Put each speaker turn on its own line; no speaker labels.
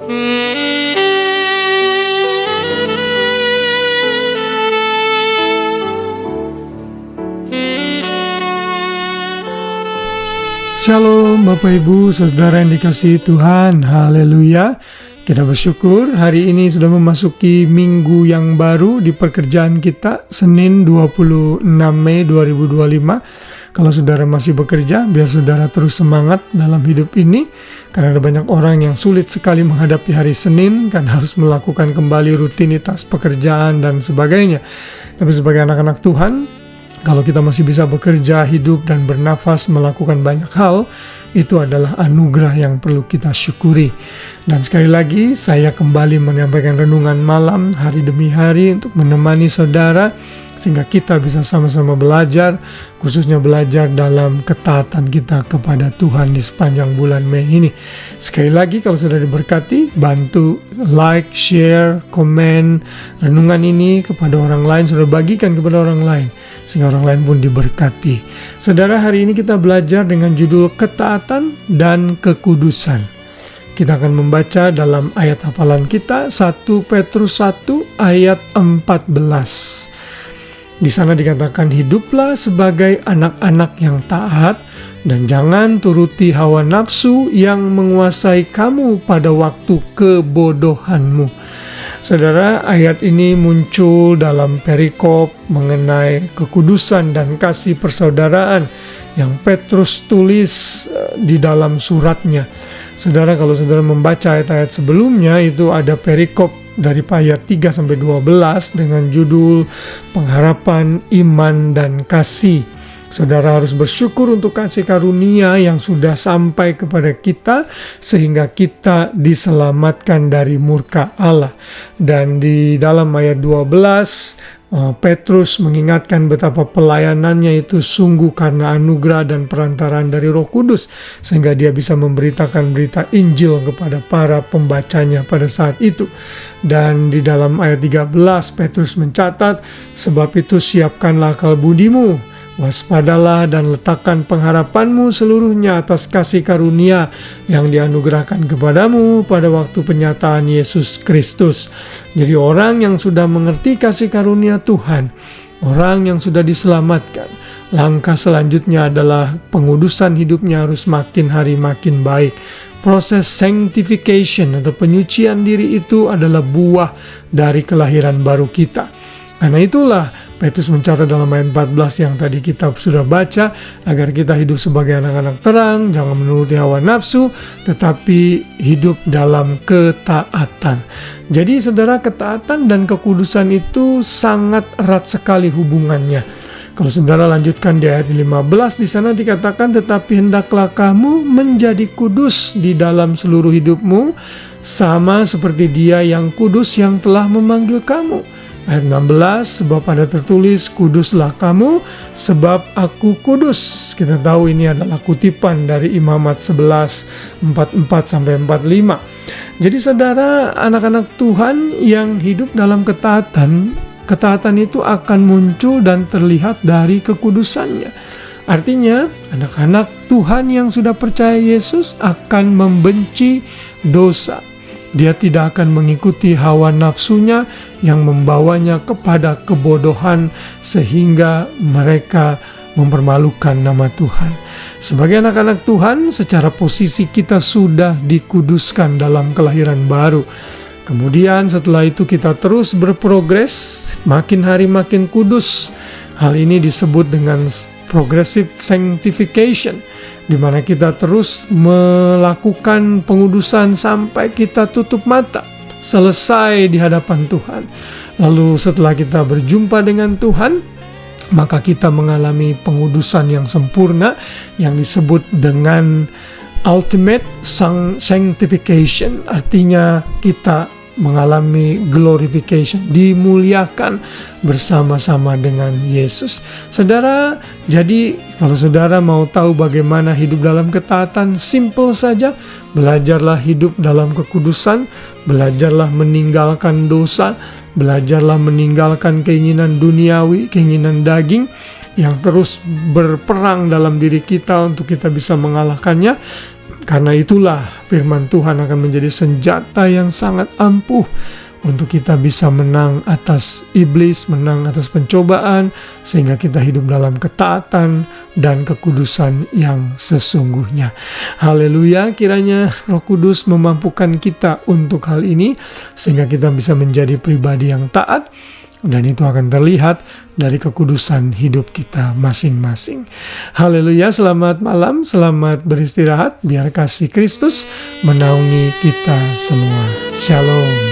Shalom Bapak Ibu Saudara yang dikasihi Tuhan, haleluya. Kita bersyukur hari ini sudah memasuki minggu yang baru di pekerjaan kita, Senin 26 Mei 2025. Kalau saudara masih bekerja, biar saudara terus semangat dalam hidup ini, karena ada banyak orang yang sulit sekali menghadapi hari Senin, kan harus melakukan kembali rutinitas pekerjaan dan sebagainya. Tapi sebagai anak-anak Tuhan, kalau kita masih bisa bekerja, hidup, dan bernafas, melakukan banyak hal, itu adalah anugerah yang perlu kita syukuri. Dan sekali lagi, saya kembali menyampaikan renungan malam hari demi hari untuk menemani saudara, sehingga kita bisa sama-sama belajar, khususnya belajar dalam ketaatan kita kepada Tuhan di sepanjang bulan Mei ini. Sekali lagi, kalau sudah diberkati, bantu like, share, komen renungan ini kepada orang lain, sudah bagikan kepada orang lain, sehingga orang lain pun diberkati. Saudara, hari ini kita belajar dengan judul ketaatan dan kekudusan. Kita akan membaca dalam ayat hafalan kita 1 Petrus 1 ayat 14. Di sana dikatakan, hiduplah sebagai anak-anak yang taat dan jangan turuti hawa nafsu yang menguasai kamu pada waktu kebodohanmu. Saudara, ayat ini muncul dalam perikop mengenai kekudusan dan kasih persaudaraan yang Petrus tulis di dalam suratnya. Saudara, kalau saudara membaca ayat-ayat sebelumnya, itu ada perikop dari ayat 3-12 dengan judul pengharapan, iman, dan kasih. Saudara harus bersyukur untuk kasih karunia yang sudah sampai kepada kita, sehingga kita diselamatkan dari murka Allah. Dan di dalam ayat 12, Petrus mengingatkan betapa pelayanannya itu sungguh karena anugerah dan perantaraan dari Roh Kudus, sehingga dia bisa memberitakan berita Injil kepada para pembacanya pada saat itu. Dan di dalam ayat 13 Petrus mencatat, sebab itu siapkanlah akal budimu, waspadalah dan letakkan pengharapanmu seluruhnya atas kasih karunia yang dianugerahkan kepadamu pada waktu penyataan Yesus Kristus. Jadi orang yang sudah mengerti kasih karunia Tuhan, orang yang sudah diselamatkan, langkah selanjutnya adalah pengudusan hidupnya harus makin hari makin baik. Proses sanctification atau penyucian diri itu adalah buah dari kelahiran baru kita. Karena itulah Petrus mencatat dalam ayat 14 yang tadi kita sudah baca, agar kita hidup sebagai anak-anak terang, jangan menuruti hawa nafsu, tetapi hidup dalam ketaatan. Jadi saudara, ketaatan dan kekudusan itu sangat erat sekali hubungannya. Kalau saudara lanjutkan di ayat 15, di sana dikatakan, tetapi hendaklah kamu menjadi kudus di dalam seluruh hidupmu, sama seperti Dia yang kudus yang telah memanggil kamu. Ayat 16, sebab ada tertulis, kuduslah kamu, sebab aku kudus. Kita tahu ini adalah kutipan dari Imamat 11:44-45. Jadi saudara, anak-anak Tuhan yang hidup dalam ketaatan itu akan muncul dan terlihat dari kekudusannya. Artinya, anak-anak Tuhan yang sudah percaya Yesus akan membenci dosa. Dia tidak akan mengikuti hawa nafsunya yang membawanya kepada kebodohan, sehingga mereka mempermalukan nama Tuhan. Sebagai anak-anak Tuhan, secara posisi kita sudah dikuduskan dalam kelahiran baru. Kemudian setelah itu kita terus berprogres, makin hari makin kudus. Hal ini disebut dengan progressive sanctification, di mana kita terus melakukan pengudusan sampai kita tutup mata, selesai di hadapan Tuhan. Lalu setelah kita berjumpa dengan Tuhan, maka kita mengalami pengudusan yang sempurna yang disebut dengan ultimate sanctification. Artinya kita mengalami glorification, dimuliakan bersama-sama dengan Yesus. Saudara, jadi kalau saudara mau tahu bagaimana hidup dalam ketaatan, simple saja, belajarlah hidup dalam kekudusan, belajarlah meninggalkan dosa, belajarlah meninggalkan keinginan duniawi, keinginan daging yang terus berperang dalam diri kita untuk kita bisa mengalahkannya. Karena itulah firman Tuhan akan menjadi senjata yang sangat ampuh untuk kita bisa menang atas iblis, menang atas pencobaan, sehingga kita hidup dalam ketaatan dan kekudusan yang sesungguhnya. Haleluya, kiranya Roh Kudus memampukan kita untuk hal ini, sehingga kita bisa menjadi pribadi yang taat, dan itu akan terlihat dari kekudusan hidup kita masing-masing. Haleluya, selamat malam, selamat beristirahat, biar kasih Kristus menaungi kita semua. Shalom.